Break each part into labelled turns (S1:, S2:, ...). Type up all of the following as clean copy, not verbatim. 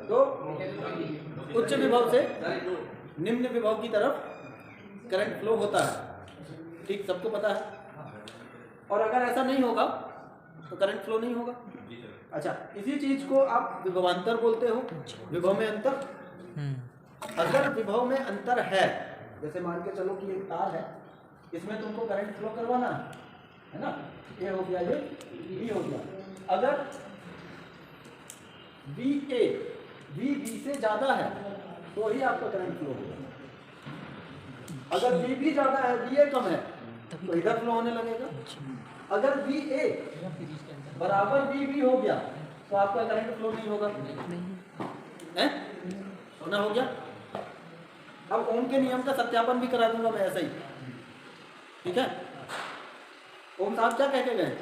S1: तो उच्च विभव से निम्न विभव की तरफ करंट फ्लो होता है। ठीक, सबको पता है। और अगर ऐसा नहीं होगा तो करंट फ्लो नहीं होगा। अच्छा, इसी चीज को आप विभवांतर बोलते हो, विभव में अंतर। अगर विभव में अंतर है, जैसे मान के चलो कि एक तार है, इसमें तुमको करंट फ्लो करवाना है ना, ये हो गया, ये बी हो गया। अगर बी ए बी से ज्यादा है तो ही आपका करंट फ्लो होगा। अगर बी भी ज्यादा है, बी ए कम है, तो इधर फ्लो होने लगेगा। अगर बी ए बराबर बी हो गया तो आपका करंट फ्लो नहीं होगा। हैं? ना हो गया। अब ओम के नियम का सत्यापन भी करा दूंगा मैं ऐसा ही। ठीक है, ओम साहब क्या कह के गए?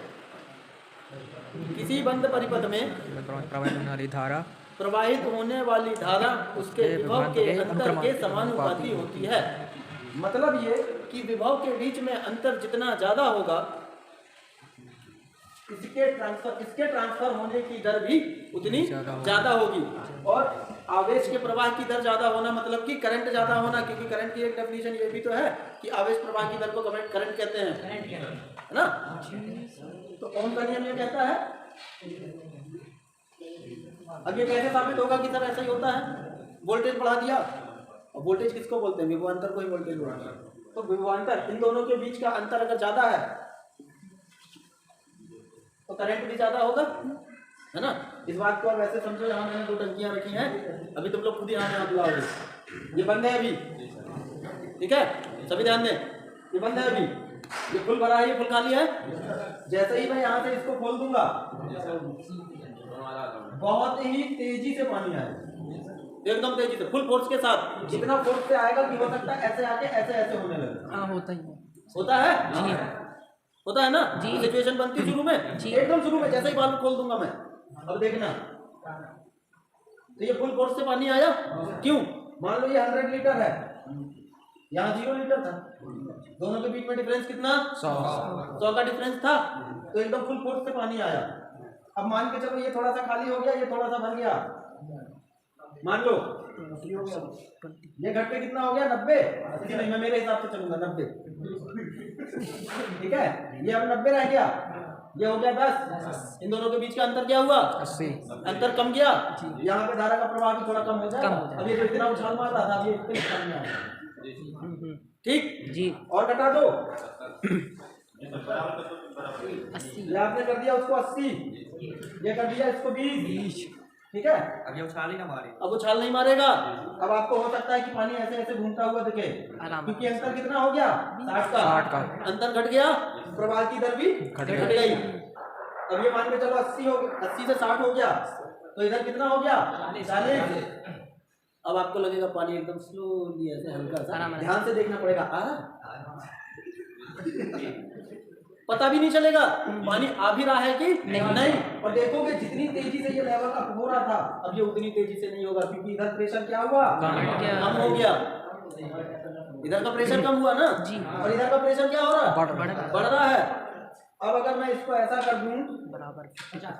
S1: किसी बंद परिपथ में प्रवाहित होने वाली धारा उसके विभव के अंतर के समानुपाती होती है। मतलब ये कि विभव के बीच में अंतर जितना ज्यादा होगा, इसके ट्रांसफर होने की दर भी उतनी ज्यादा होगी। और आवेश के प्रवाह की दर ज्यादा होना मतलब कि करंट ज्यादा होना, क्योंकि करंट की एक डेफिनेशन ये भी तो है कि आवेश प्रवाह की दर को करंट कहते हैं, है ना। तो ओम का नियम ये कहता है। अब ये कैसे साबित होगा कि सर ऐसा ही होता है? वोल्टेज बढ़ा दिया, और वोल्टेज किसको बोलते हैं? विभवांतर को ही वोल्टेज बढ़ाना। तो विभवांतर, इन दोनों के बीच का अंतर अगर ज्यादा है तो करंट भी ज्यादा होगा, है ना। इस बात को आप वैसे समझो, यहाँ मैंने 2 टंकियां रखी हैं, अभी तुम लोग खुद ही यहाँ बुलाओगे। ये बंद है अभी, ठीक है, सभी ध्यान दें। ये बंद है अभी, ये फुल भरा है, ये फुल खाली है। जैसे ही मैं यहाँ से इसको खोल दूंगा, बहुत ही तेजी से पानी आएगा, एकदम तेजी से, फुल फोर्स के साथ। जितना फोर्स से आएगा कि हो सकता है ऐसे आके ऐसे ऐसे होने लगे।
S2: हाँ, होता ही
S1: होता है जी, होता है ना
S2: जी।
S1: सिचुएशन बनती शुरू में जी, एकदम शुरू में जैसे ही बाल खोल दूंगा मैं, अब देखना, तो ये फुल फोर्स से पानी आया। क्यों? मान लो ये 100 लीटर है, यहाँ 0 लीटर था, दोनों के बीच में डिफरेंस कितना? 100 का डिफरेंस था, तो एकदम फुल फोर्स से पानी आया। अब मान के चलो ये थोड़ा सा खाली हो गया, ये थोड़ा सा भर गया, मान लो ये घट पे कितना हो गया? 90। नहीं, मैं मेरे हिसाब से चलूंगा 90। ठीक है, ये अब 90 रह गया, ये हो गया 10। इन दोनों के बीच का अंतर क्या हुआ? 80। अंतर कम गया, यहाँ पे धारा का प्रवाह भी थोड़ा कम हो जाएगा। अब ये इतना उछाल मार रहा था, अब ये कम नहीं आया। ठीक जी, और घटा दो 80। ये आपने कर दिया उसको 80, ये कर दिया इसको 20। ठीक है, अब ये उछाल ही ना मारे, अब उछाल नहीं मारेगा। अब आपको हो सकता है कि पानी ऐसे ऐसे घूमता हुआ दिखे, क्योंकि अंतर कितना हो गया? 60 का अंतर घट गया, प्रवाह की दर भी घट गई। अब ये मान के चलो 80 हो गया, 80 से 60 हो गया, तो इधर कितना हो गया? 40। अब आपको लगेगा पानी एकदम स्लोली ऐसे हल्का सा, ध्यान से देखना पड़ेगा। पता भी नहीं चलेगा पानी आ भी रहा है कि नहीं। और देखोगे जितनी तेजी से ये लेवल अप हो रहा था, अब ये उतनी तेजी से नहीं होगा, क्योंकि इधर प्रेशर क्या हुआ? कम हो गया। इधर का प्रेशर कम हुआ ना जी, और इधर का प्रेशर क्या हो रहा है? बढ़ रहा है। अब अगर मैं इसको ऐसा कर दूं, बराबर 50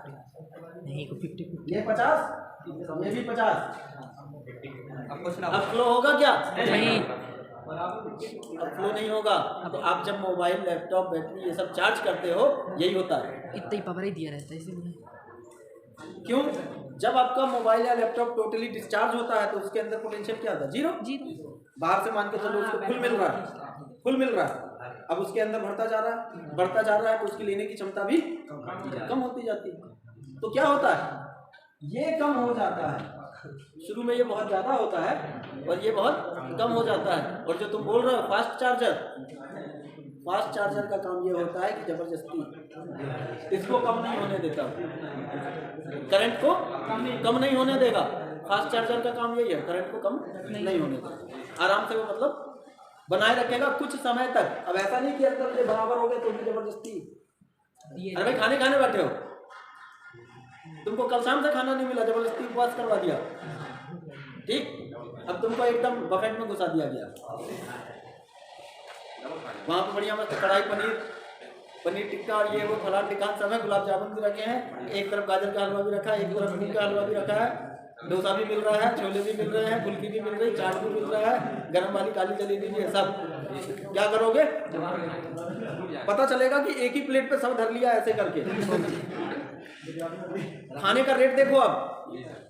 S1: नहीं, 50, ये 50, ये भी 50, अब फ्लो होगा क्या? नहीं, अब फ्लो नहीं होगा। तो आप जब मोबाइल, लैपटॉप, बैटरी ये सब चार्ज करते हो, यही होता है,
S2: इतना ही पावर ही दिया रहता है इसलिए।
S1: क्यों? जब आपका मोबाइल या लैपटॉप टोटली डिस्चार्ज होता है तो उसके अंदर पोटेंशियल क्या था? 0। बाहर से मान के चलो उसको फुल मिल रहा है, अब उसके अंदर बढ़ता जा रहा है, तो उसकी लेने की क्षमता भी कम होती जाती है। तो क्या होता है? ये कम हो जाता है, शुरू में ये बहुत ज्यादा होता है और ये बहुत कम हो जाता है। और जो तुम बोल रहे हो फास्ट चार्जर का काम ये होता है कि जबरदस्ती इसको कम नहीं होने देता, करंट को कम नहीं होने देगा। फास्ट चार्जर का काम यही है, करंट को कम नहीं होने देगा, आराम से वो मतलब बनाए रखेगा कुछ समय तक। अब ऐसा नहीं कि अंदर से बराबर हो गए तो भी जबरदस्ती। अरे भाई खाने बैठे हो, तुमको कल शाम से खाना नहीं मिला, जबरदस्ती उपवास करवा दिया, ठीक, अब तुमको एकदम बकेट में घुसा दिया गया, वहां पे बढ़िया मस्त कढ़ाई पनीर टिक्का और ये वो फलान टिकान सब है, गुलाब जामुन भी रखे हैं, एक तरफ गाजर का हलवा भी रखा है, एक तरफ मूंग का हलवा भी रखा है, डोसा भी मिल रहा है, छोले भी मिल रहे हैं, फुल्की भी मिल रही, चाट भी मिल रहा है, गरम वाली काली जलेबी भी है, सब। क्या करोगे? पता चलेगा कि एक ही प्लेट पे सब धर लिया ऐसे करके। खाने का रेट देखो अब,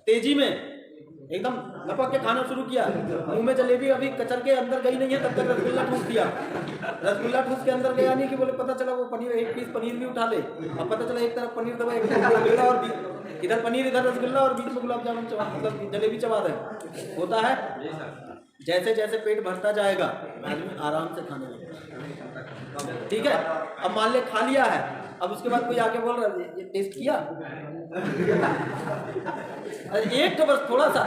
S1: तेजी में एकदम लपक के खाना शुरू किया। मुंह में जलेबी अभी कचर के अंदर गई नहीं है, तब तक रसगुल्ला ठूस दिया। रसगुल्ला ठूस के अंदर गया नहीं कि बोले पता चला वो पनीर, एक पीस पनीर भी उठा ले। अब पता चला एक तरफ पनीर दबा, एक तरफ रसगुल्ला, और इधर पनीर इधर रसगुल्ला, और बीच में गुलाब जामुन मतलब जलेबी चबा रहे। होता है। जैसे जैसे पेट भरता जाएगा आदमी आराम से खाने लगेगा। ठीक है, अब मान ले खा लिया है, अब उसके बाद कोई आके बोल रहा है ये टेस्ट किया? अरे एक तो बस थोड़ा सा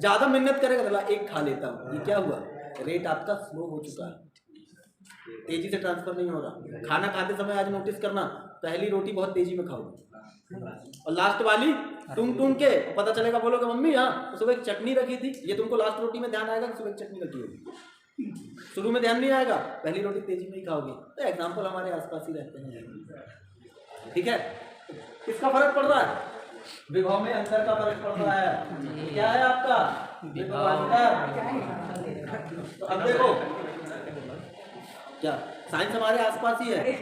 S1: ज्यादा मेहनत करेगा तो एक खा लेता हूँ। ये क्या हुआ? रेट आपका स्लो हो चुका है, तेजी से ट्रांसफर नहीं हो रहा। खाना खाते समय आज नोटिस करना, पहली रोटी बहुत तेजी में खाओ और लास्ट वाली टूंग टूंग के, पता चलेगा बोलोगे मम्मी हाँ सुबह एक चटनी रखी थी। ये तुमको लास्ट रोटी में ध्यान आएगा कि सुबह एक चटनी रखी होगी, शुरू में ध्यान नहीं आएगा, पहली रोटी तेजी में ही खाओगे। तो एग्जाम्पल हमारे आसपास ही रहते हैं। ठीक है, किसका फर्क पड़ रहा है? विभव में अंतर का फर्क पड़ रहा है। क्या है आपका विभव अंतर? तो अब देखो क्या साइंस हमारे आसपास ही है,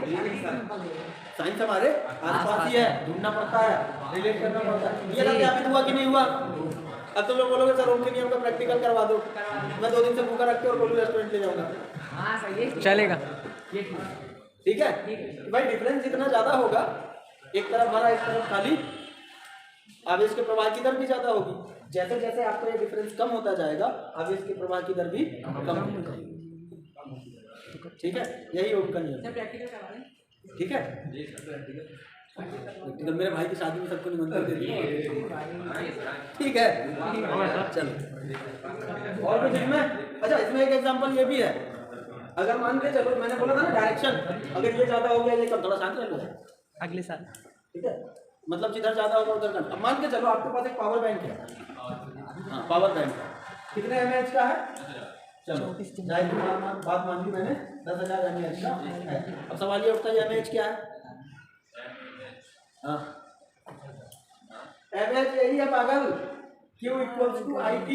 S1: साइंस हमारे आसपास ही है, ढूंढना पड़ता है, रिलेट करना पड़ता है। ये सत्यापित हुआ कि नहीं हुआ? अब तुम लोग बोलोगे सर उनके नियम का प्रैक्टिकल करवा दो, मैं 2 दिन से भूखा रख के और कोल्ड रेस्टोरेंट ले जाऊंगा।
S2: हाँ सही चलेगा।
S1: ठीक है भाई, डिफरेंस जितना ज्यादा होगा, एक तरफ भरा एक तरफ खाली, आवेश के प्रवाह की दर भी ज्यादा होगी। जैसे जैसे आपका ये डिफरेंस कम होता जाएगा, आवेश के प्रवाह की दर भी कम होती जाएगी। ठीक है, यही उनका नियम। ठीक है, प्रैक्टिकल मेरे भाई की शादी में सबको निमंत्रण दे दिया। ठीक है, चलो और कुछ इसमें? अच्छा, इसमें एक एग्जांपल ये भी है। अगर मान के चलो, मैंने बोला था ना डायरेक्शन, अगर ये ज्यादा हो गया, ये कम, थोड़ा शांत रह लो
S2: अगले साल।
S1: ठीक है, मतलब जिधर ज्यादा होगा उधर कम। अब मान के चलो आपके पास एक पावर बैंक है। हाँ, पावर बैंक कितने mAh का है? चलो बात मान ली मैंने, 10,000 mAh का है। अब सवाल ये उठता है mAh क्या है? हाँ, mAh यही है पागल, Q = IT।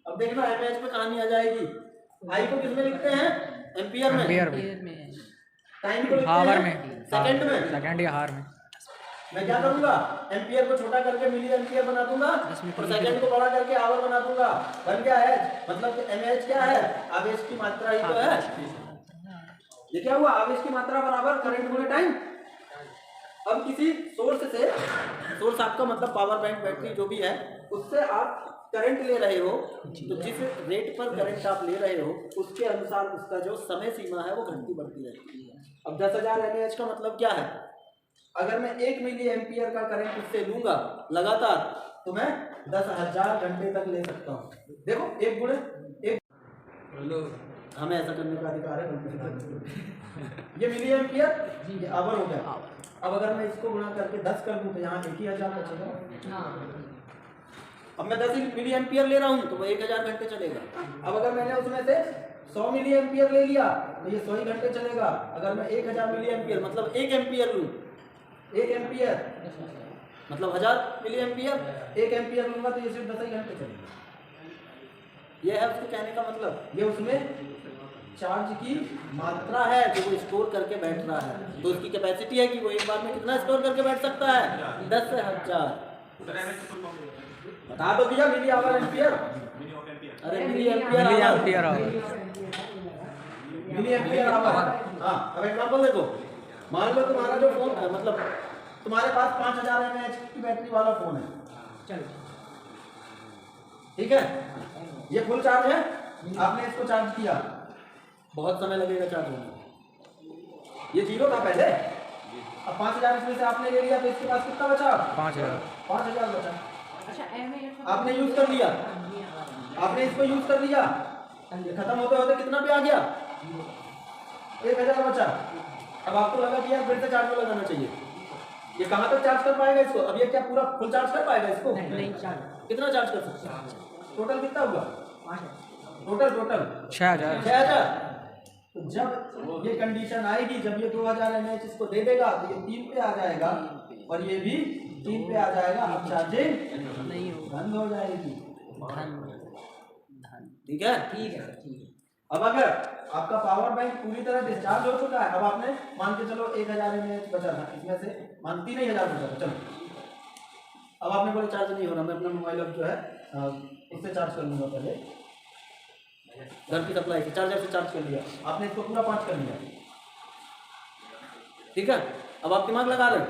S1: अब देखना mAh पे कहानी आ जाएगी। I को किसमें लिखते हैं? एम्पियर में। टाइम को लिखते
S2: हावर
S1: हैं
S2: में,
S1: सेकंड में।
S2: सेकंड या हावर में।
S1: मैं क्या करूंगा? एम्पियर को छोटा करके मिली एम्पियर बना दूंगा और सेकंड को बड़ा करके आवर बना दूंगा। बन गया है, मतलब mAh क्या है? आवेश की मात्रा ही तो है। ये क्या हुआ? आवेश की मात्रा बराबर करंट गुणे टाइम। अब किसी सोर्स से, सोर्स आपका मतलब पावर बैंक, बैटरी जो भी है, उससे आप करंट ले रहे हो, तो जिस रेट पर करंट आप ले रहे हो उसके अनुसार उसका जो समय सीमा है वो घटती बढ़ती रहती है। अब 10,000 mAh का मतलब क्या है? अगर मैं 1 मिली एम्पियर का करंट उससे लूंगा लगातार, तो मैं 10,000 घंटे तक ले सकता हूँ। देखो, 1 गुणे 1, हमें ऐसा करने का अधिकार है। ये मिली एम्पियर, ये आवर हो गया। अब अगर मैं इसको गुणा करके 10 कर दूं तो यहाँ 1,000 बचेगा। अब मैं 10 मिली एम्पियर ले रहा हूँ तो वो 1,000 घंटे चलेगा। अब अगर मैंने उसमें से 100 मिली एम्पियर ले लिया तो ये 100 ही घंटे चलेगा। अगर मैं 1,000 मिली एम्पियर मतलब 1 एम्पियर लूँ, 1 एम्पियर मतलब 1000 मिली एम्पियर, 1 एम्पियर लूंगा तो ये सिर्फ 10 ही घंटे चलेगा। ये है उसके कहने का मतलब। ये उसमें चार्ज की मात्रा है जो वो स्टोर करके बैठ रहा है, तो उसकी कैपेसिटी है कि वो एक बार में कितना स्टोर करके बैठ सकता है? 10,000। बता दो भैया, मिली आवर एम्पियर। अरे मिली एम्पियर आवर। हाँ, अब एग्जांपल देखो। मान लो तुम्हारा जो फोन है, मतलब तुम्हारे पास 5,000 mAh की बैटरी वाला फोन है। चलो, ठीक है, ये फुल चार्ज है, आपने इसको चार्ज किया, बहुत समय लगेगा चार्ज होने। ये 0 था पहले, अब 5,000 इसमें से आपने ले लिया तो इसके पास कितना बचा? 5,000 बचा। अच्छा, आपने यूज कर लिया, आपने इसको यूज कर लिया, खत्म होते होते कितना पे आ गया? 1,000 बचा। अब आपको लगा कि यार फिर से चार्ज में लगाना चाहिए। ये कहाँ तक चार्ज कर पाएगा इसको? अब ये क्या पूरा फुल चार्ज कर पाएगा इसको? नहीं। कितना चार्ज कर सकता है? टोटल कितना हुआ? टोटल 6,000। तो जब ये कंडीशन आएगी, जब ये 2,000 mAh इसको दे देगा तो ये 3 पे आ जाएगा और ये भी 3 पे आ जाएगा, अब चार्जिंग
S2: नहीं होगा।
S1: बंद हो जाएगी।
S2: धन
S1: ठीक है। अब अगर आपका पावर बैंक पूरी तरह डिस्चार्ज हो चुका है, अब आपने मान के चलो 1000 mAh बचा था, इसमें से मान 3000 बचा था, चलो अब आपने बोला चार्ज नहीं हो रहा, मैं अपना मोबाइल अब जो है इससे चार्ज कर लूँगा। पहले घर की सप्लाई से चार्जर से चार्ज कर लिया आपने, इसको पूरा 5 कर लिया। ठीक है, अब आप दिमाग लगा रहे हो,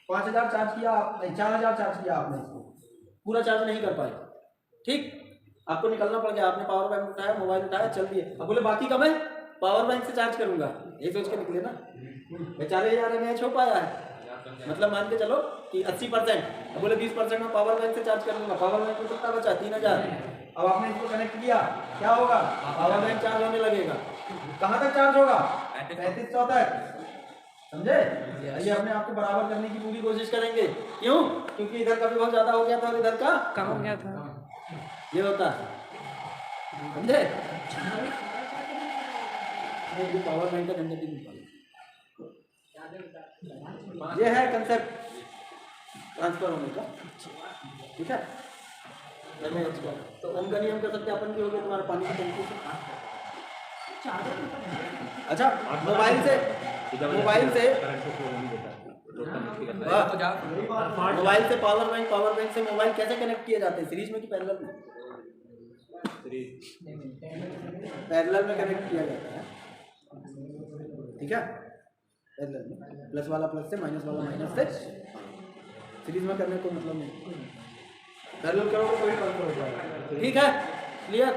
S1: 5000 चार्ज किया आप, नहीं 4000 चार्ज किया आपने, इसको पूरा चार्ज नहीं कर पाए। ठीक, आपको निकलना पड़ गया, आपने पावर बैंक उठाया, मोबाइल उठाया, चल दिए। अब बोले बाकी का मैं पावर बैंक से चार्ज करूंगा, ये सोच के निकले ना। 4000 mAh हो पाया है, मतलब मान के चलो कि 80%। अब बोले 20% में पावर बैंक से चार्ज कर लूंगा, पावर बैंक में कितना बचा 3000। अब आपने इसको कनेक्ट किया, क्या होगा, पावर बैंक चार्ज होने लगेगा। कहाँ तक चार्ज होगा, 3500 तक, समझे। ये अपने आप को बराबर करने की पूरी कोशिश करेंगे, क्यों, क्योंकि इधर का भी बहुत ज्यादा हो गया था और इधर का
S2: कम हो गया था,
S1: ये होता है, समझे। पावर बैंक का जनरेटिंग निकालो, ये है कंसेप्ट ट्रांसफर होने का। ठीक है, तो ओम का नियम का सत्यापन भी हो गया तुम्हारे पानी की टंकी से। अच्छा, मोबाइल से पावर बैंक से मोबाइल कैसे कनेक्ट किए जाते हैं, सीरीज में कि पैरेलल में? पैरेलल में कनेक्ट किया जाता है। ठीक है, पैरेलल में प्लस वाला प्लस से, माइनस वाला माइनस से, सीरीज में करने को मतलब नहीं, पैरेलल करोगे कोई फर्क नहीं पड़ेगा। ठीक है, क्लियर।